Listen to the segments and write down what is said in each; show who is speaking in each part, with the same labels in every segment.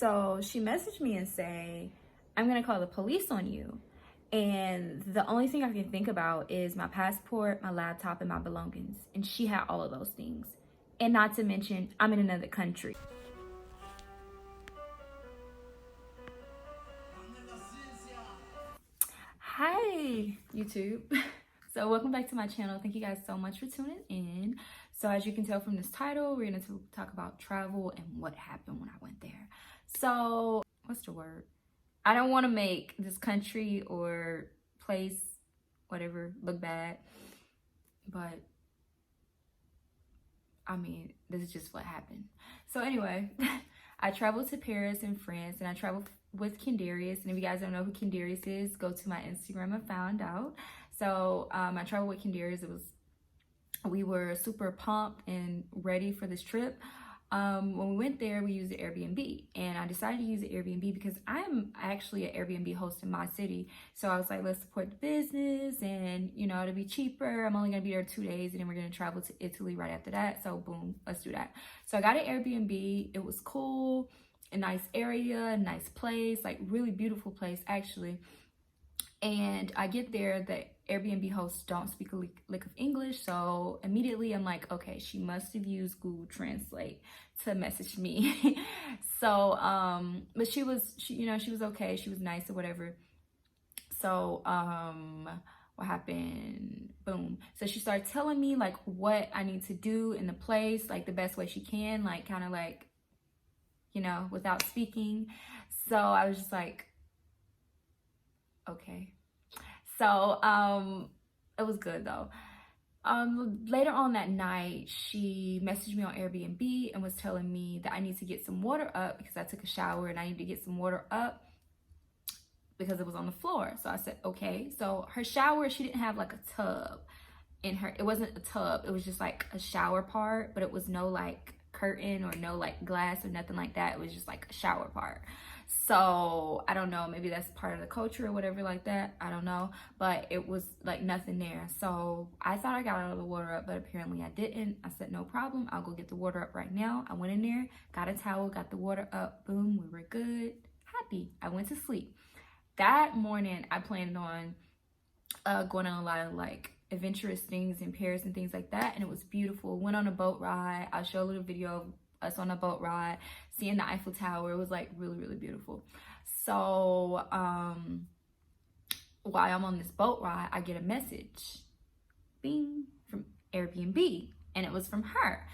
Speaker 1: So she messaged me and say, I'm gonna call the police on you. And the only thing I can think about is my passport, my laptop, and my belongings. And she had all of those things. And not to mention, I'm in another country. Hi, YouTube. So welcome back to my channel. Thank you guys so much for tuning in. So as you can tell from this title, we're going to talk about travel and what happened when I went there. So what's the word? I don't want to make this country or place, whatever, look bad. But I mean, this is just what happened. So anyway, I traveled to Paris in France, and I traveled with Kendarius. And if you guys don't know who Kendarius is, go to my Instagram and find out. So I traveled with Kendarius. We were super pumped and ready for this trip. When we went there, we used the Airbnb, and I decided to use the Airbnb because I'm actually an Airbnb host in my city. So I was like, let's support the business, and you know, it'll be cheaper. I'm only gonna be there 2 days, and then we're gonna travel to Italy right after that. So boom, let's do that. So I got an Airbnb. It was cool, a nice area, a nice place, like really beautiful place actually. And I get there, the Airbnb hosts don't speak a lick of English, so immediately I'm like, okay, she must have used Google Translate to message me. So but she was okay, she was nice or whatever. So what happened? Boom. So she started telling me like what I need to do in the place, like the best way she can, like kind of like, you know, without speaking. So I was just like, okay. So it was good though. Later on that night, she messaged me on Airbnb and was telling me that I need to get some water up because I took a shower and I need to get some water up because it was on the floor. So I said, okay. So her shower, she didn't have like a tub in her. It wasn't a tub. It was just like a shower part, but it was no like curtain or no like glass or nothing like that. It was just like a shower part. So I don't know, maybe that's part of the culture or whatever like that, I don't know, but it was like nothing there. So I thought I got all the water up, but apparently I didn't. I said no problem, I'll go get the water up right now. I went in there, got a towel, got the water up, boom, we were good, happy. I went to sleep. That morning I planned on going on a lot of like adventurous things in Paris and things like that, and it was beautiful. Went on a boat ride. I'll show a little video of us on a boat ride, seeing the Eiffel Tower. It was like really, really beautiful. So while I'm on this boat ride, I get a message, bing, from Airbnb, and it was from her.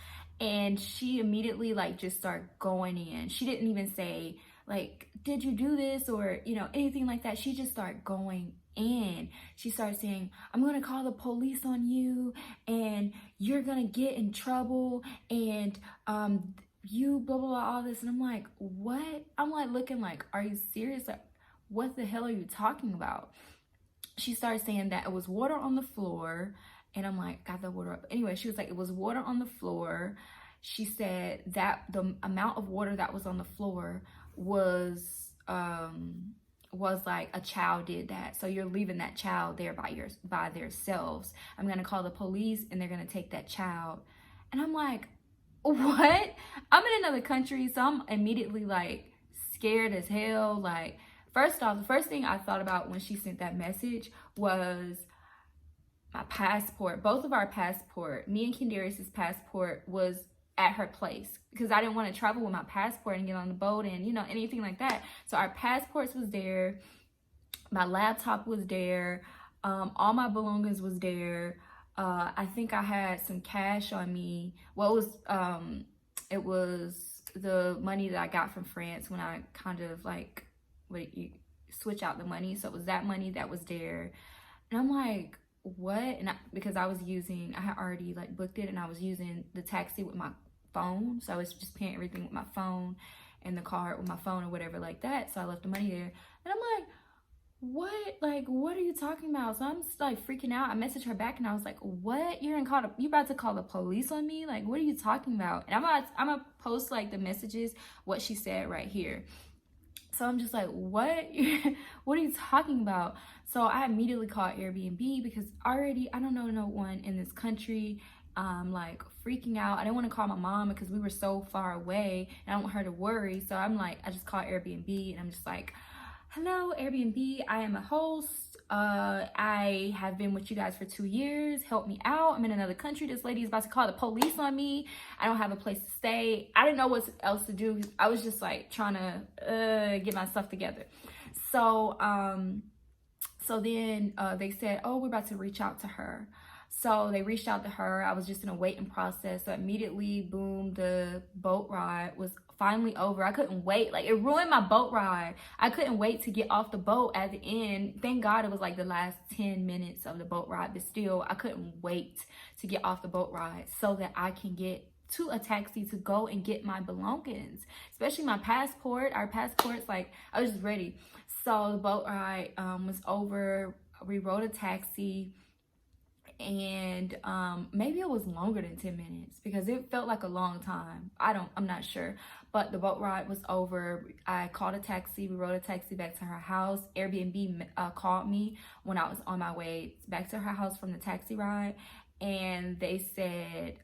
Speaker 1: And she immediately like just started going in. She didn't even say like, did you do this, or you know, anything like that. She just started going in. She started saying, I'm gonna call the police on you, and you're gonna get in trouble, and you blah blah blah, all this. And I'm like, what? I'm like looking like, are you serious? Like, what the hell are you talking about? She started saying that it was water on the floor, and I'm like, got the water up. Anyway, she was like, it was water on the floor. She said that the amount of water that was on the floor was like a child did that, so you're leaving that child there by themselves. I'm gonna call the police, and they're gonna take that child. And I'm like, what? I'm in another country, so I'm immediately like scared as hell. Like, first off, the first thing I thought about when she sent that message was my passport. Both of our passport, me and Kendarius's passport, was at her place because I didn't want to travel with my passport and get on the boat and, you know, anything like that. So our passports was there, my laptop was there, all my belongings was there. I think I had some cash on me. Well, it was the money that I got from France when I kind of like, you switch out the money. So it was that money that was there. And I'm like, what? And because I had already like booked it, and I was using the taxi with my phone. So I was just paying everything with my phone and the card with my phone or whatever like that. So I left the money there. And I'm like, what? Like, what are you talking about? So I'm just like freaking out. I messaged her back, and I was like, what? You about to call the police on me? Like, what are you talking about? And I'm gonna post like the messages, what she said right here. So I'm just like, what? What are you talking about? So I immediately called Airbnb because already I don't know no one in this country. like freaking out. I didn't want to call my mom because we were so far away and I don't want her to worry. So I'm like, I just called Airbnb and I'm just like, hello Airbnb, I am a host. I have been with you guys for 2 years. Help me out. I'm in another country. This lady is about to call the police on me. I don't have a place to stay. I didn't know what else to do. I was just like trying to get my stuff together. So then they said, oh, we're about to reach out to her. So they reached out to her. I was just in a waiting process. So immediately, boom, the boat ride was finally over. I couldn't wait. Like, it ruined my boat ride. I couldn't wait to get off the boat at the end. Thank God it was like the last 10 minutes of the boat ride. But still, I couldn't wait to get off the boat ride so that I can get to a taxi to go and get my belongings, especially my passport. Our passports, like, I was just ready. So the boat ride was over. We rode a taxi. And maybe it was longer than 10 minutes because it felt like a long time. I'm not sure. But the boat ride was over. I called a taxi. We rode a taxi back to her house. Airbnb called me when I was on my way back to her house from the taxi ride. And they said,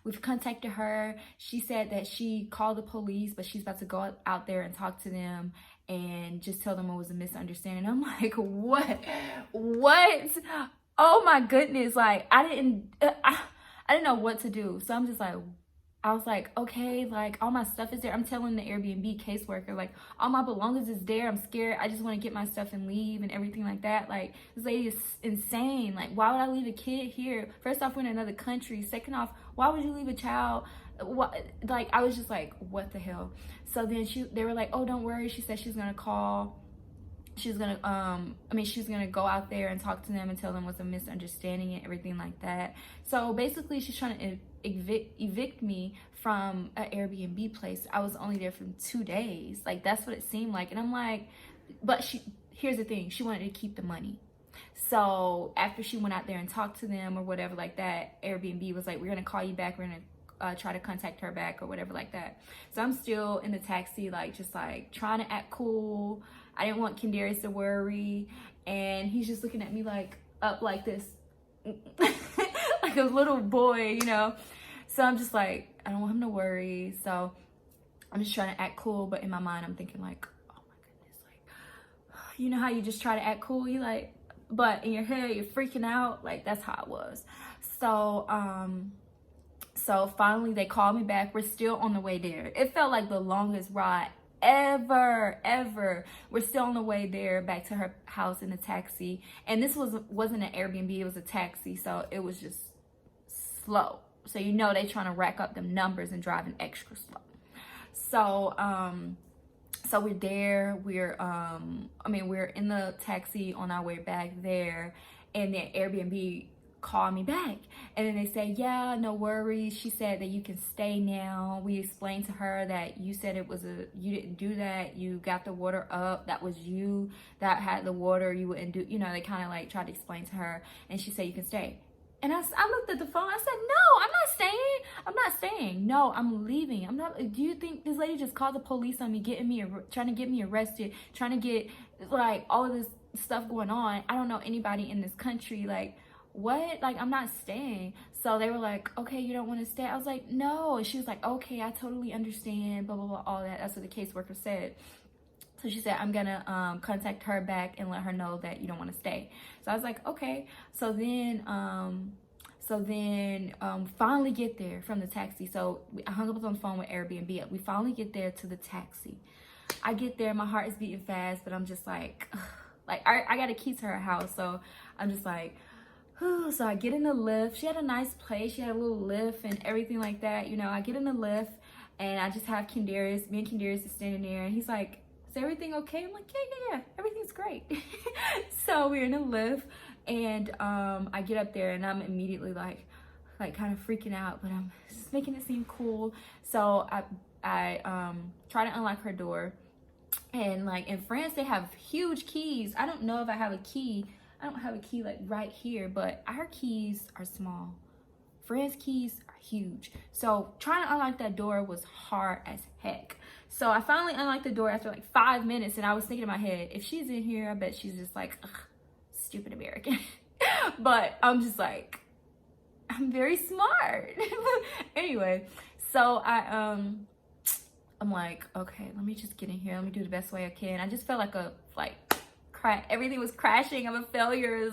Speaker 1: we've contacted her. She said that she called the police, but she's about to go out there and talk to them and just tell them it was a misunderstanding. I'm like, what? Oh my goodness, like I didn't know what to do. So I'm just like, I was like, okay, like all my stuff is there. I'm telling the Airbnb caseworker, like all my belongings is there. I'm scared. I just want to get my stuff and leave and everything like that. Like, this lady is insane. Like, why would I leave a kid here? First off, we're in another country. Second off, why would you leave a child? What? Like, I was just like, what the hell? So then they were like, oh, don't worry. She said she's gonna call. She's gonna go out there and talk to them and tell them what's a misunderstanding and everything like that. So basically she's trying to evict me from an Airbnb place. I was only there for 2 days. Like, that's what it seemed like. And I'm like, but here's the thing, she wanted to keep the money. So after she went out there and talked to them or whatever like that, Airbnb was like, we're gonna call you back, we're gonna try to contact her back or whatever like that. So I'm still in the taxi, like just like trying to act cool. I didn't want Kendarius to worry, and he's just looking at me like up like this, like a little boy, you know. So I'm just like, I don't want him to worry. So I'm just trying to act cool, but in my mind I'm thinking like, oh my goodness, like, you know how you just try to act cool, you like, but in your head you're freaking out. Like, that's how it was. So finally they called me back. We're still on the way there. It felt like the longest ride ever. We're still on the way there back to her house in a taxi. And this wasn't an Airbnb, it was a taxi. So it was just slow. So you know they trying to rack up them numbers and driving extra slow. So we're there. We're in the taxi on our way back there, and then Airbnb call me back, and then they say, yeah, no worries, she said that you can stay now. We explained to her that you said you didn't do that, you got the water up, that was you that had the water, you wouldn't do, you know, they kind of like tried to explain to her, and she said you can stay. And I looked at the phone, I said, no, I'm not staying, no, I'm leaving. I'm not. Do you think this lady just called the police on me, trying to get me arrested, trying to get like all of this stuff going on? I don't know anybody in this country, like, what? Like, I'm not staying. So they were like, okay, you don't want to stay? I was like, no. And she was like, okay, I totally understand, blah, blah, blah, all that. That's what the caseworker said. So she said, I'm gonna contact her back and let her know that you don't want to stay. So I was like, okay. So then finally get there from the taxi. So I hung up on the phone with Airbnb. We finally get there to the taxi. I get there, my heart is beating fast, but I'm just like, I got a key to her house. So I'm just like, so I get in the lift. She had a nice place. She had a little lift and everything like that. You know, I get in the lift and I just have Kendarius. Me and Kendarius is standing there, and he's like, is everything okay? I'm like, yeah, everything's great. So we're in the lift, and I get up there and I'm immediately like kind of freaking out, but I'm just making it seem cool. So I try to unlock her door, and like in France they have huge keys. I don't know if I have a key. I don't have a key like right here, but our keys are small. Friend's keys are huge. So trying to unlock that door was hard as heck. So I finally unlocked the door after like 5 minutes, and I was thinking in my head, if she's in here, I bet she's just like, ugh, stupid American. But I'm just like, I'm very smart. Anyway, so I'm like, okay, let me just get in here. Let me do the best way I can. I just felt like everything was crashing. I'm a failure.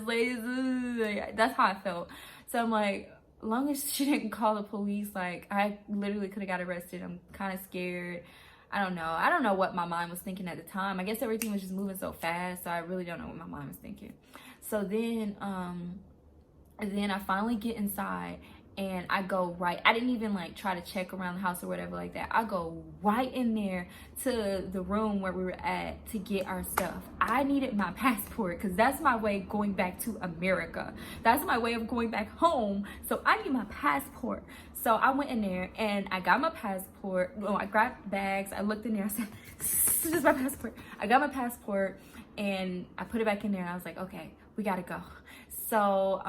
Speaker 1: That's how I felt. So I'm like, as long as she didn't call the police, like I literally could have got arrested. I'm kind of scared. I don't know what my mind was thinking at the time. I guess everything was just moving so fast, so I really don't know what my mind was thinking. So then I finally get inside and I go right. I didn't even like try to check around the house or whatever like that. I go right in there to the room where we were at to get our stuff. I needed my passport because that's my way of going back to America. That's my way of going back home. So I need my passport. So I went in there and I got my passport. Well, I grabbed bags. I looked in there. I said, this is my passport. I got my passport and I put it back in there. And I was like, okay, we got to go. So,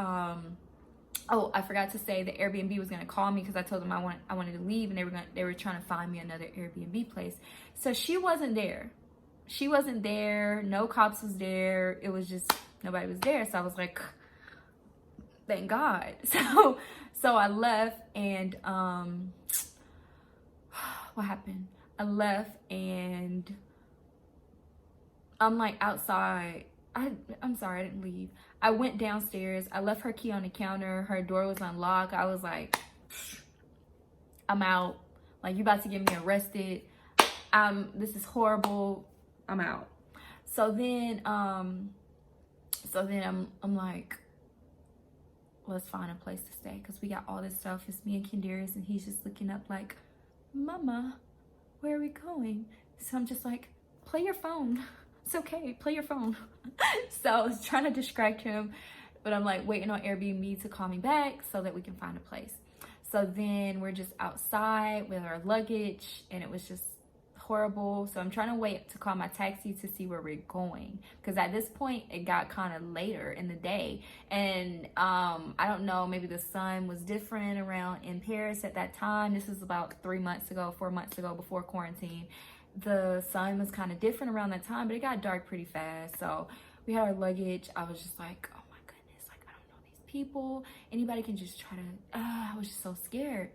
Speaker 1: oh, I forgot to say the Airbnb was gonna call me because I told them I wanted to leave, and they were trying to find me another Airbnb place. So she wasn't there. She wasn't there. No cops was there. It was just nobody was there. So I was like, thank God. So I left, and what happened? I left, and I'm like outside. I'm sorry, I didn't leave. I went downstairs. I left her key on the counter. Her door was unlocked. I was like, I'm out. Like, you about to get me arrested. This is horrible. I'm out. So then I'm like, let's find a place to stay because we got all this stuff. It's me and Kendarius, and he's just looking up like, Mama, where are we going? So I'm just like, play your phone. It's okay, play your phone. So I was trying to distract him, but I'm like waiting on Airbnb to call me back so that we can find a place. So then we're just outside with our luggage, and it was just horrible. So I'm trying to wait to call my taxi to see where we're going, because at this point it got kind of later in the day, and I don't know, maybe the sun was different around in Paris at that time. This was about 4 months ago before quarantine. The sun was kind of different around that time, but it got dark pretty fast. So we had our luggage. I was just like, oh my goodness, like I don't know these people. Anybody can just try to, I was just so scared.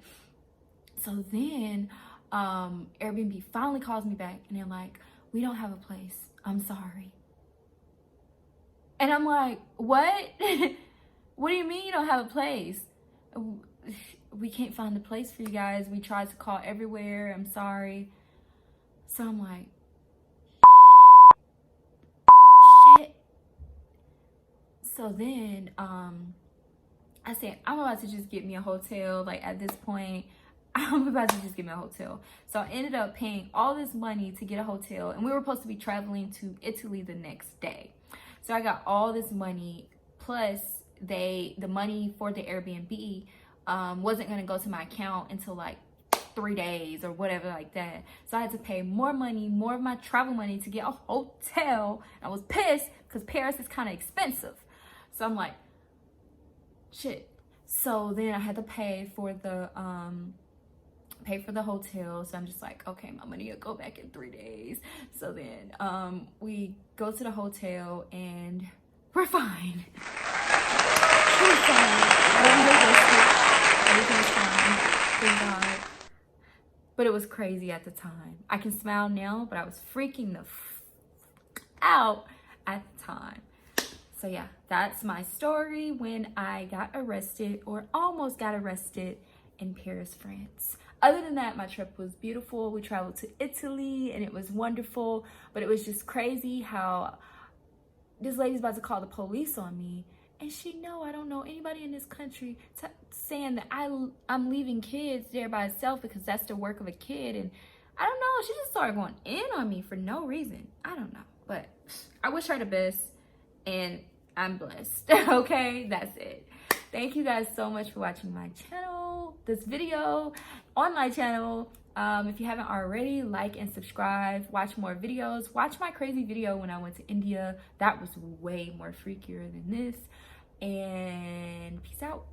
Speaker 1: So then Airbnb finally calls me back, and they're like, we don't have a place. I'm sorry. And I'm like, what? What do you mean you don't have a place? We can't find a place for you guys. We tried to call everywhere. I'm sorry. So I'm like, shit. So then I said, I'm about to just get me a hotel. Like at this point, I'm about to just get me a hotel. So I ended up paying all this money to get a hotel, and we were supposed to be traveling to Italy the next day. So I got all this money, plus the money for the Airbnb wasn't gonna go to my account until like 3 days or whatever like that. So I had to pay more money, more of my travel money to get a hotel. I was pissed because Paris is kind of expensive. So I'm like, shit. So then I had to pay for the hotel. So I'm just like, okay, my money will go back in 3 days. So then we go to the hotel and we're fine. We're fine. Everything's fine. Thank God. But it was crazy at the time. I can smile now, but I was freaking the out at the time. So yeah, that's my story when I got arrested, or almost got arrested, in Paris, France. Other than that, my trip was beautiful. We traveled to Italy and it was wonderful, but it was just crazy how this lady's about to call the police on me, and she know I don't know anybody in this country, saying that I'm leaving kids there by itself because that's the work of a kid. And I don't know, she just started going in on me for no reason. I don't know, but I wish her the best, and I'm blessed. Okay, that's it. Thank you guys so much for watching my channel, this video on my channel. If you haven't already, like and subscribe, watch more videos. Watch my crazy video when I went to India. That was way more freakier than this. And peace out.